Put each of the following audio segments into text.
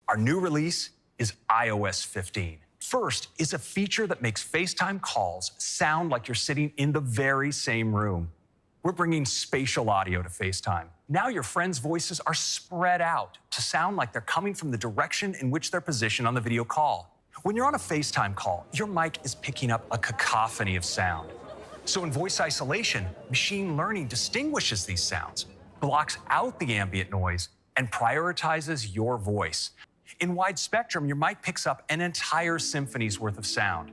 Our new release is iOS 15. First is a feature that makes FaceTime calls sound like you're sitting in the very same room. We're bringing spatial audio to FaceTime. Now your friends' voices are spread out to sound like they're coming from the direction in which they're positioned on the video call. When you're on a FaceTime call, your mic is picking up a cacophony of sound. So in voice isolation, machine learning distinguishes these sounds, blocks out the ambient noise, and prioritizes your voice. In wide spectrum, your mic picks up an entire symphony's worth of sound,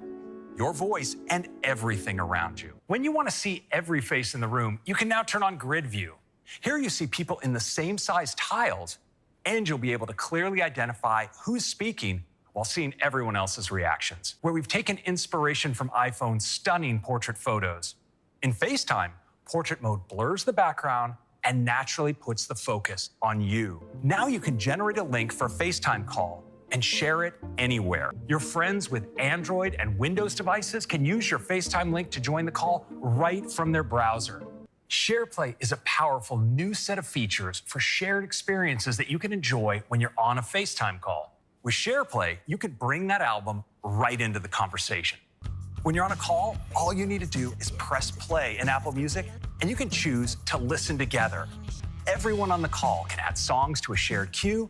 your voice and everything around you. When you want to see every face in the room, you can now turn on grid view. Here you see people in the same size tiles, and you'll be able to clearly identify who's speaking while seeing everyone else's reactions. Where we've taken inspiration from iPhone's stunning portrait photos. In FaceTime, portrait mode blurs the background and naturally puts the focus on you. Now you can generate a link for a FaceTime call and share it anywhere. Your friends with Android and Windows devices can use your FaceTime link to join the call right from their browser. SharePlay is a powerful new set of features for shared experiences that you can enjoy when you're on a FaceTime call. With SharePlay, you can bring that album right into the conversation. When you're on a call, all you need to do is press play in Apple Music, and you can choose to listen together. Everyone on the call can add songs to a shared queue,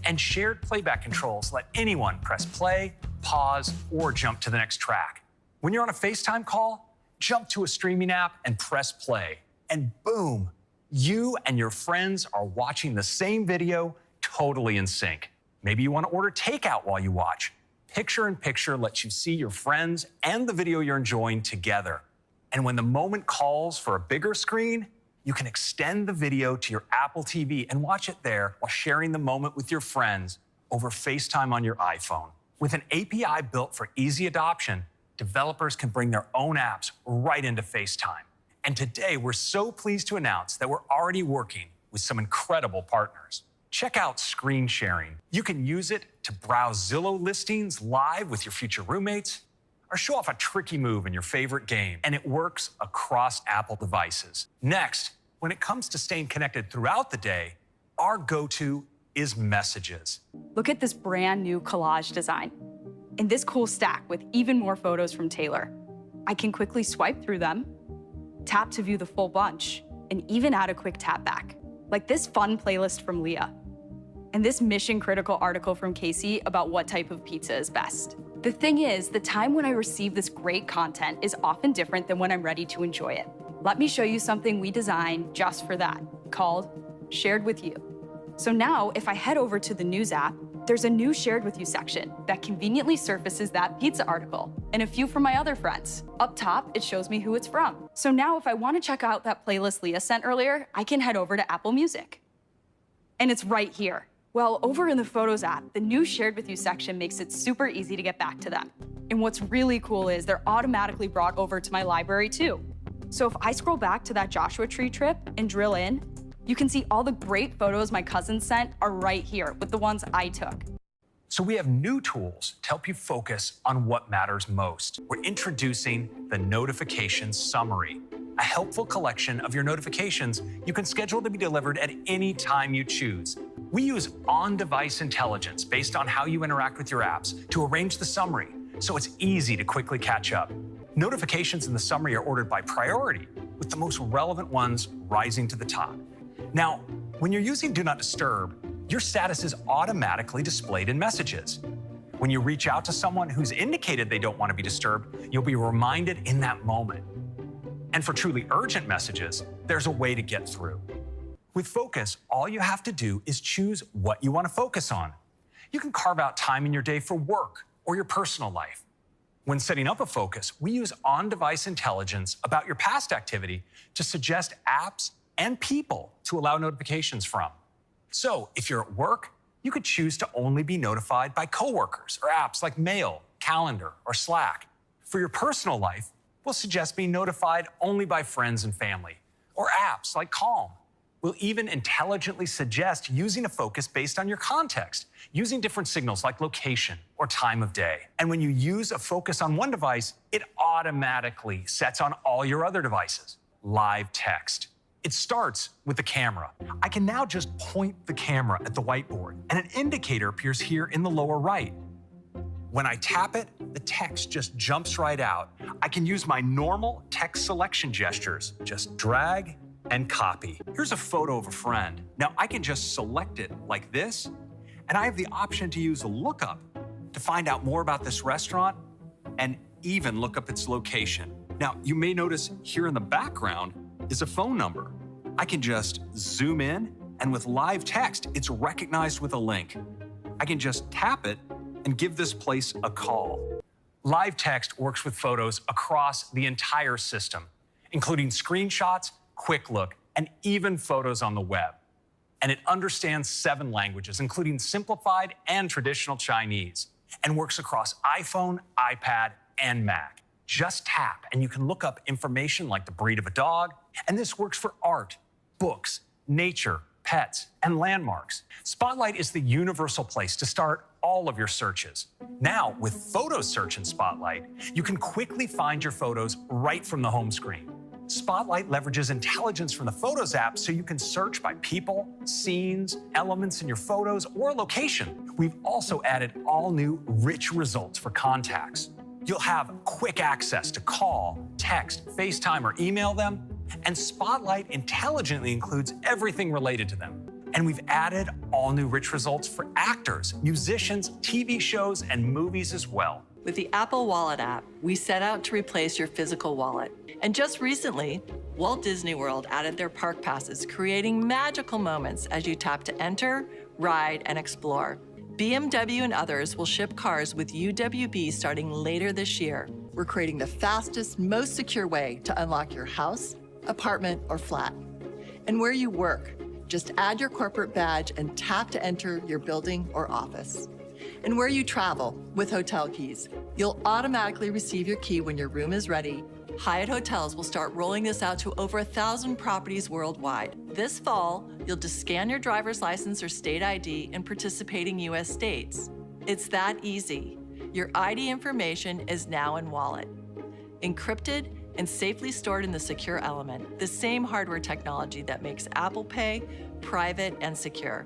and shared playback controls let anyone press play, pause, or jump to the next track. When you're on a FaceTime call, jump to a streaming app and press play, and boom, you and your friends are watching the same video totally in sync. Maybe you want to order takeout while you watch. Picture-in-picture lets you see your friends and the video you're enjoying together. And when the moment calls for a bigger screen, you can extend the video to your Apple TV and watch it there while sharing the moment with your friends over FaceTime on your iPhone. With an API built for easy adoption, developers can bring their own apps right into FaceTime. And today, we're so pleased to announce that we're already working with some incredible partners. Check out screen sharing. You can use it to browse Zillow listings live with your future roommates, or show off a tricky move in your favorite game, and it works across Apple devices. Next, when it comes to staying connected throughout the day, our go-to is Messages. Look at this brand new collage design. And this cool stack with even more photos from Taylor. I can quickly swipe through them, tap to view the full bunch, and even add a quick tap back. Like this fun playlist from Leah, and this mission-critical article from Casey about what type of pizza is best. The thing is, the time when I receive this great content is often different than when I'm ready to enjoy it. Let me show you something we designed just for that, called Shared With You. So now, if I head over to the News app, there's a new Shared With You section that conveniently surfaces that pizza article and a few from my other friends. Up top, it shows me who it's from. So now if I want to check out that playlist Leah sent earlier, I can head over to Apple Music. And it's right here. Well, over in the Photos app, the new Shared With You section makes it super easy to get back to them. And what's really cool is they're automatically brought over to my library too. So if I scroll back to that Joshua Tree trip and drill in, you can see all the great photos my cousins sent are right here with the ones I took. So we have new tools to help you focus on what matters most. We're introducing the Notification Summary, a helpful collection of your notifications you can schedule to be delivered at any time you choose. We use on-device intelligence based on how you interact with your apps to arrange the summary, so it's easy to quickly catch up. Notifications in the summary are ordered by priority, with the most relevant ones rising to the top. Now, when you're using Do Not Disturb, your status is automatically displayed in Messages. When you reach out to someone who's indicated they don't want to be disturbed, you'll be reminded in that moment. And for truly urgent messages, there's a way to get through. With Focus, all you have to do is choose what you want to focus on. You can carve out time in your day for work or your personal life. When setting up a focus, we use on-device intelligence about your past activity to suggest apps and people to allow notifications from. So if you're at work, you could choose to only be notified by coworkers or apps like Mail, Calendar, or Slack. For your personal life, we'll suggest being notified only by friends and family, or apps like Calm. We'll even intelligently suggest using a focus based on your context, using different signals like location or time of day. And when you use a focus on one device, it automatically sets on all your other devices. Live text. It starts with the camera. I can now just point the camera at the whiteboard, and an indicator appears here in the lower right. When I tap it, the text just jumps right out. I can use my normal text selection gestures. Just drag and copy. Here's a photo of a friend. Now I can just select it like this, and I have the option to use a lookup to find out more about this restaurant and even look up its location. Now, you may notice here in the background is a phone number. I can just zoom in, and with live text, it's recognized with a link. I can just tap it and give this place a call. Live text works with photos across the entire system, including screenshots, quick look, and even photos on the web. And it understands 7 languages, including simplified and traditional Chinese, and works across iPhone, iPad, and Mac. Just tap, and you can look up information like the breed of a dog, and this works for art, books, nature, pets, and landmarks. Spotlight is the universal place to start all of your searches. Now, with Photo Search in Spotlight, you can quickly find your photos right from the home screen. Spotlight leverages intelligence from the Photos app so you can search by people, scenes, elements in your photos, or location. We've also added all new rich results for contacts. You'll have quick access to call, text, FaceTime, or email them, and Spotlight intelligently includes everything related to them. And we've added all new rich results for actors, musicians, TV shows, and movies as well. With the Apple Wallet app, we set out to replace your physical wallet. And just recently, Walt Disney World added their park passes, creating magical moments as you tap to enter, ride, and explore. BMW and others will ship cars with UWB starting later this year. We're creating the fastest, most secure way to unlock your house, apartment, or flat. And where you work, just add your corporate badge and tap to enter your building or office. And where you travel with hotel keys, you'll automatically receive your key when your room is ready. Hyatt Hotels will start rolling this out to over 1,000 properties worldwide. This fall, you'll just scan your driver's license or state ID in participating U.S. states. It's that easy. Your ID information is now in Wallet, encrypted and safely stored in the secure element, the same hardware technology that makes Apple Pay private and secure.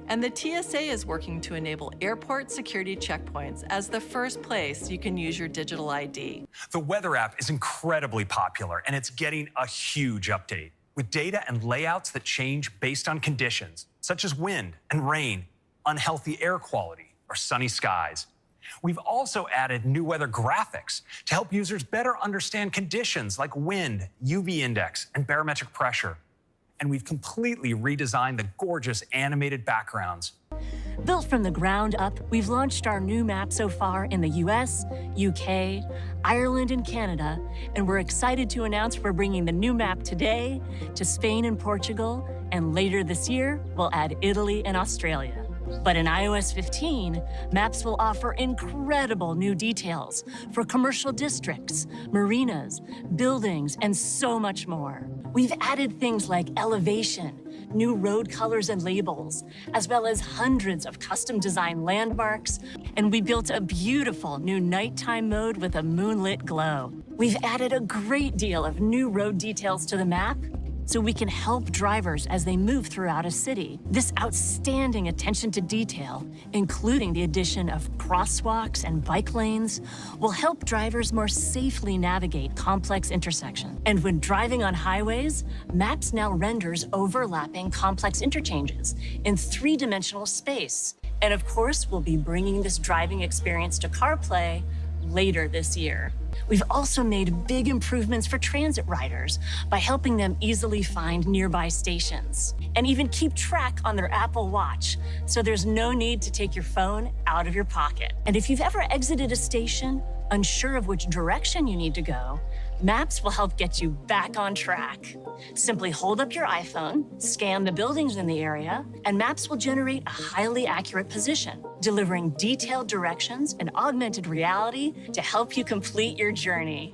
And the TSA is working to enable airport security checkpoints as the first place you can use your digital ID. The Weather app is incredibly popular, and it's getting a huge update with data and layouts that change based on conditions, such as wind and rain, unhealthy air quality, or sunny skies. We've also added new weather graphics to help users better understand conditions like wind, UV index, and barometric pressure. And we've completely redesigned the gorgeous animated backgrounds. Built from the ground up, we've launched our new map so far in the US, UK, Ireland, and Canada, and we're excited to announce we're bringing the new map today to Spain and Portugal, and later this year, we'll add Italy and Australia. But in iOS 15, Maps will offer incredible new details for commercial districts, marinas, buildings, and so much more. We've added things like elevation, new road colors and labels, as well as hundreds of custom-designed landmarks, and we built a beautiful new nighttime mode with a moonlit glow. We've added a great deal of new road details to the map, so we can help drivers as they move throughout a city. This outstanding attention to detail, including the addition of crosswalks and bike lanes, will help drivers more safely navigate complex intersections. And when driving on highways, Maps now renders overlapping complex interchanges in 3-dimensional space. And of course, we'll be bringing this driving experience to CarPlay later this year. We've also made big improvements for transit riders by helping them easily find nearby stations and even keep track on their Apple Watch, so there's no need to take your phone out of your pocket. And if you've ever exited a station, unsure of which direction you need to go, Maps will help get you back on track. Simply hold up your iPhone, scan the buildings in the area, and Maps will generate a highly accurate position, delivering detailed directions and augmented reality to help you complete your journey.